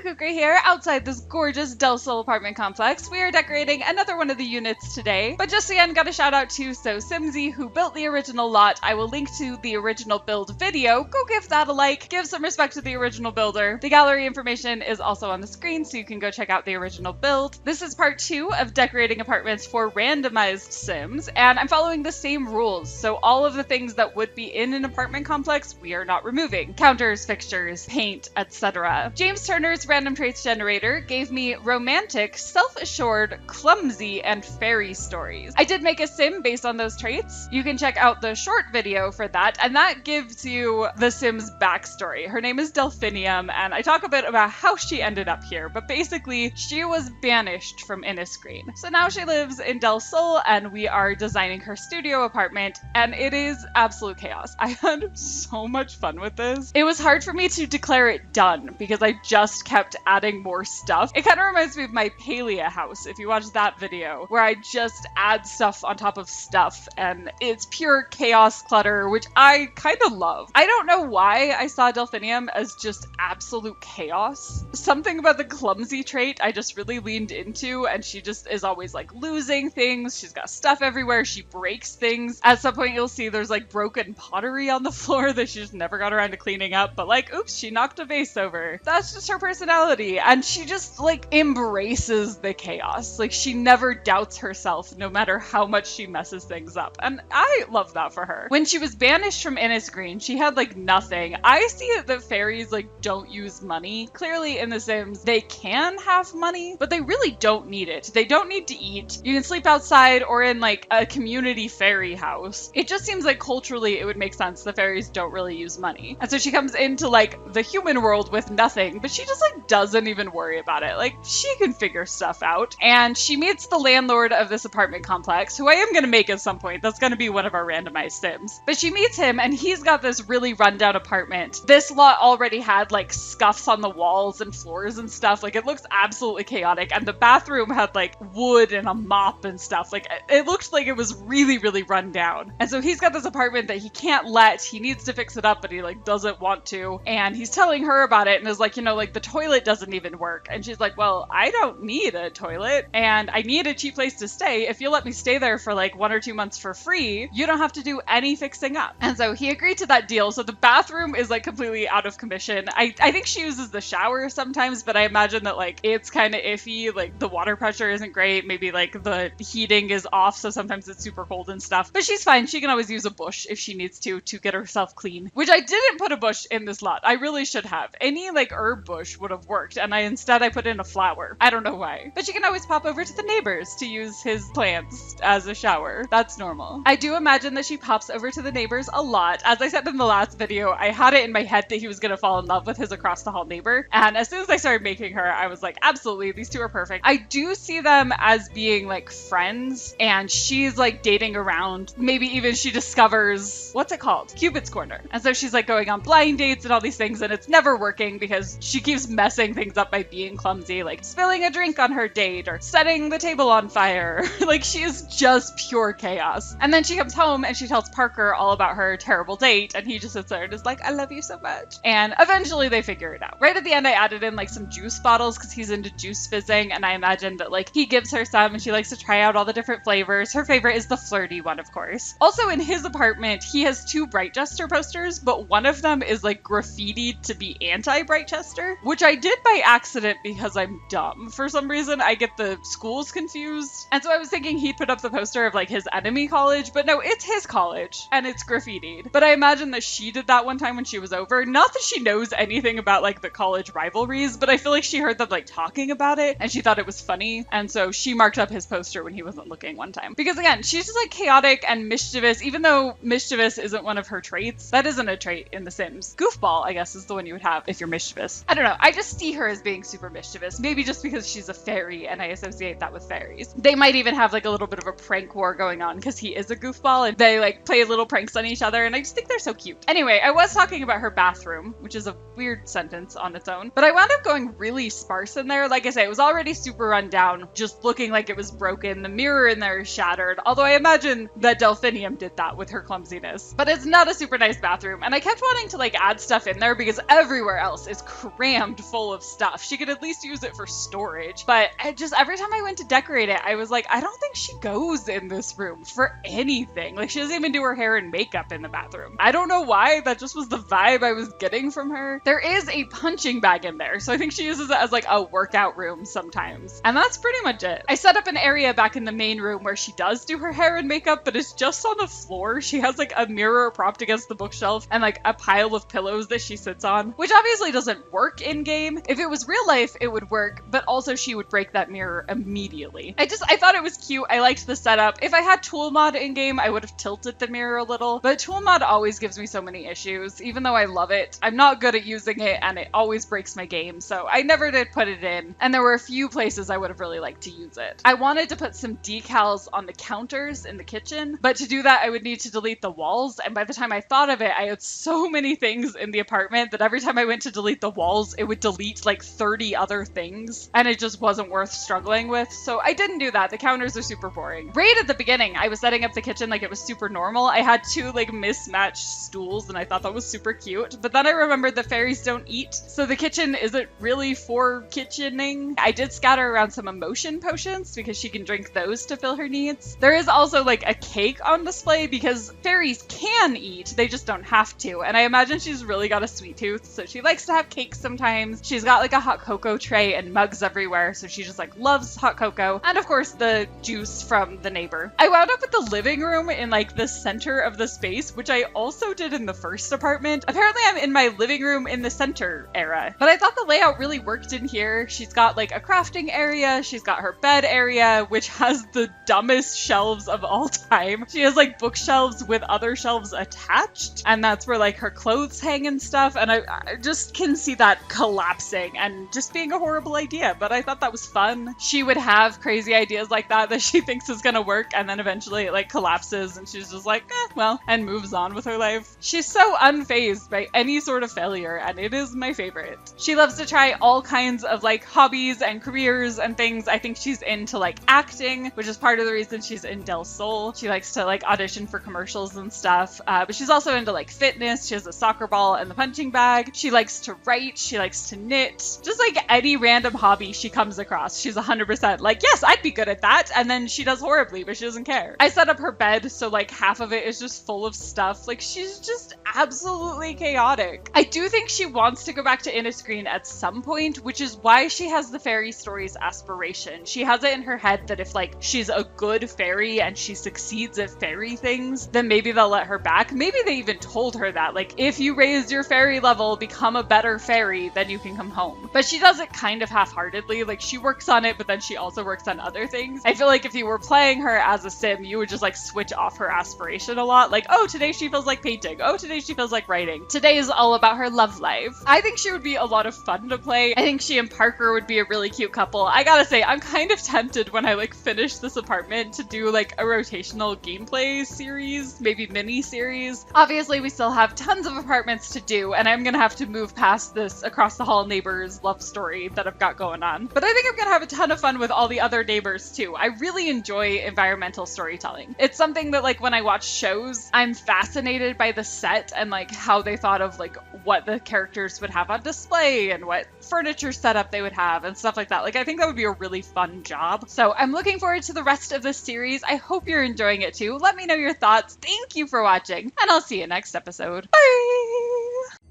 Kukri here, outside this gorgeous Del Sol apartment complex. We are decorating another one of the units today, but just again got a shout out to Simsy, who built the original lot. I will link to the original build video. Go give that a like, give some respect to the original builder. The gallery information is also on the screen, so you can go check out the original build. This is part 2 of decorating apartments for randomized Sims, and I'm following the same rules. So all of the things that would be in an apartment complex, we are not removing. Counters, fixtures, paint, etc. James Turner's random traits generator gave me romantic, self-assured, clumsy, and fairy stories. I did make a sim based on those traits. You can check out the short video for that, and that gives you the sim's backstory. Her name is Delphinium, and I talk a bit about how she ended up here, but basically she was banished from Inniscreen. So now she lives in Del Sol, and we are designing her studio apartment, and it is absolute chaos. I had so much fun with this. It was hard for me to declare it done because I just kept adding more stuff. It kind of reminds me of my Palia house, if you watch that video, where I just add stuff on top of stuff, and it's pure chaos clutter, which I kind of love. I don't know why I saw Delphinium as just absolute chaos. Something about the clumsy trait I just really leaned into, and she just is always like losing things. She's got stuff everywhere. She breaks things. At some point you'll see there's like broken pottery on the floor that she just never got around to cleaning up, but like, oops, she knocked a vase over. That's just her personality, and she just like embraces the chaos. Like, she never doubts herself no matter how much she messes things up, and I love that for her. When she was banished from Innisgreen, she had like nothing. I see it that fairies like don't use money. Clearly in The Sims they can have money, but they really don't need it. They don't need to eat. You can sleep outside or in like a community fairy house. It just seems like culturally it would make sense the fairies don't really use money, and so she comes into like the human world with nothing, but she just like doesn't even worry about it. Like, she can figure stuff out, and she meets the landlord of this apartment complex, who I am gonna make at some point. That's gonna be one of our randomized Sims. But she meets him, and he's got this really rundown apartment. This lot already had like scuffs on the walls and floors and stuff. Like, it looks absolutely chaotic, and the bathroom had like wood and a mop and stuff. Like, it looked like it was really, really run down. And so he's got this apartment that he can't let. He needs to fix it up, but he like doesn't want to. And he's telling her about it and is like, you know, like the toilet doesn't even work. And she's like, well, I don't need a toilet, and I need a cheap place to stay. If you'll let me stay there for like 1 or 2 months for free, you don't have to do any fixing up. And so he agreed to that deal. So the bathroom is like completely out of commission. I think she uses the shower sometimes, but I imagine that like it's kind of iffy. Like, the water pressure isn't great. Maybe like the heating is off, so sometimes it's super cold and stuff. But she's fine. She can always use a bush if she needs to get herself clean, which I didn't put a bush in this lot. I really should have. Any like herb bush would have worked, and instead I put in a flower. I don't know why. But she can always pop over to the neighbors to use his plants as a shower. That's normal. I do imagine that she pops over to the neighbors a lot. As I said in the last video, I had it in my head that he was gonna fall in love with his across the hall neighbor, and as soon as I started making her, I was like, absolutely, these two are perfect. I do see them as being like friends, and she's like dating around. Maybe even she discovers, what's it called? Cupid's Corner. And so she's like going on blind dates and all these things, and it's never working because she keeps messing things up by being clumsy, like spilling a drink on her date or setting the table on fire. Like, she is just pure chaos. And then she comes home and she tells Parker all about her terrible date, and he just sits there and is like, I love you so much. And eventually they figure it out. Right at the end I added in like some juice bottles because he's into juice fizzing, and I imagine that like he gives her some and she likes to try out all the different flavors. Her favorite is the flirty one, of course. Also, in his apartment he has 2 Brightchester posters, but one of them is like graffitied to be anti-Brightchester, which I did by accident because I'm dumb. For some reason I get the schools confused, and so I was thinking he'd put up the poster of like his enemy college, but no, it's his college and it's graffitied. But I imagine that she did that one time when she was over. Not that she knows anything about like the college rivalries, but I feel like she heard them like talking about it and she thought it was funny, and so she marked up his poster when he wasn't looking one time. Because again, she's just like chaotic and mischievous, even though mischievous isn't one of her traits. That isn't a trait in The Sims. Goofball, I guess, is the one you would have if you're mischievous. I don't know. I just see her as being super mischievous. Maybe just because she's a fairy and I associate that with fairies. They might even have like a little bit of a prank war going on because he is a goofball and they like play little pranks on each other, and I just think they're so cute. Anyway, I was talking about her bathroom, which is a weird sentence on its own, but I wound up going really sparse in there. Like I say, it was already super run down, just looking like it was broken. The mirror in there is shattered, although I imagine that Delphinium did that with her clumsiness. But it's not a super nice bathroom, and I kept wanting to like add stuff in there because everywhere else is crammed full full of stuff. She could at least use it for storage. But every time I went to decorate it, I was like, I don't think she goes in this room for anything. Like, she doesn't even do her hair and makeup in the bathroom. I don't know why, that just was the vibe I was getting from her. There is a punching bag in there, so I think she uses it as like a workout room sometimes. And that's pretty much it. I set up an area back in the main room where she does do her hair and makeup, but it's just on the floor. She has like a mirror propped against the bookshelf and like a pile of pillows that she sits on, which obviously doesn't work in game. If it was real life, it would work, but also she would break that mirror immediately. I thought it was cute. I liked the setup. If I had tool mod in game, I would have tilted the mirror a little, but tool mod always gives me so many issues. Even though I love it, I'm not good at using it and it always breaks my game, so I never did put it in. And there were a few places I would have really liked to use it. I wanted to put some decals on the counters in the kitchen, but to do that, I would need to delete the walls. And by the time I thought of it, I had so many things in the apartment that every time I went to delete the walls, it would delete like 30 other things. And it just wasn't worth struggling with. So I didn't do that. The counters are super boring. Right at the beginning, I was setting up the kitchen like it was super normal. I had two like mismatched stools and I thought that was super cute. But then I remembered that fairies don't eat. So the kitchen isn't really for kitchening. I did scatter around some emotion potions because she can drink those to fill her needs. There is also like a cake on display because fairies can eat, they just don't have to. And I imagine she's really got a sweet tooth, so she likes to have cake sometimes. She's got like a hot cocoa tray and mugs everywhere, so she just like loves hot cocoa. And of course the juice from the neighbor. I wound up with the living room in like the center of the space, which I also did in the first apartment. Apparently I'm in my living room in the center era, but I thought the layout really worked in here. She's got like a crafting area, she's got her bed area, which has the dumbest shelves of all time. She has like bookshelves with other shelves attached, and that's where like her clothes hang and stuff, and I just can see that collapsing and just being a horrible idea, but I thought that was fun. She would have crazy ideas like that she thinks is gonna work, and then eventually it like collapses and she's just like, well, and moves on with her life. She's so unfazed by any sort of failure, and it is my favorite. She loves to try all kinds of like hobbies and careers and things. I think she's into like acting, which is part of the reason she's in Del Sol. She likes to like audition for commercials and stuff, but she's also into like fitness. She has a soccer ball and the punching bag. She likes to write. She likes to knit. Just like any random hobby she comes across, she's 100% like, yes, I'd be good at that. And then she does horribly, but she doesn't care. I set up her bed, so like half of it is just full of stuff. Like, she's just absolutely chaotic. I do think she wants to go back to Innisgreen at some point, which is why she has the fairy stories aspiration. She has it in her head that if like she's a good fairy and she succeeds at fairy things, then maybe they'll let her back. Maybe they even told her that, like, if you raise your fairy level, become a better fairy, then you can come home. But she does it kind of half-heartedly. Like, she works on it, but then she also works on other things. I feel like if you were playing her as a sim, you would just like switch off her aspiration a lot. Like, oh, today she feels like painting. Oh, today she feels like writing. Today is all about her love life. I think she would be a lot of fun to play. I think she and Parker would be a really cute couple. I gotta say, I'm kind of tempted when I like finish this apartment to do like a rotational gameplay series, maybe mini series. Obviously, we still have tons of apartments to do, and I'm gonna have to move past this across the hall neighbors love story that I've got going on. But I think I'm gonna have a ton of fun with all the other neighbors too. I really enjoy environmental storytelling. It's something that like when I watch shows, I'm fascinated by the set and like how they thought of like what the characters would have on display and what furniture setup they would have and stuff like that. Like, I think that would be a really fun job. So I'm looking forward to the rest of this series. I hope you're enjoying it too. Let me know your thoughts. Thank you for watching, and I'll see you next episode. Bye!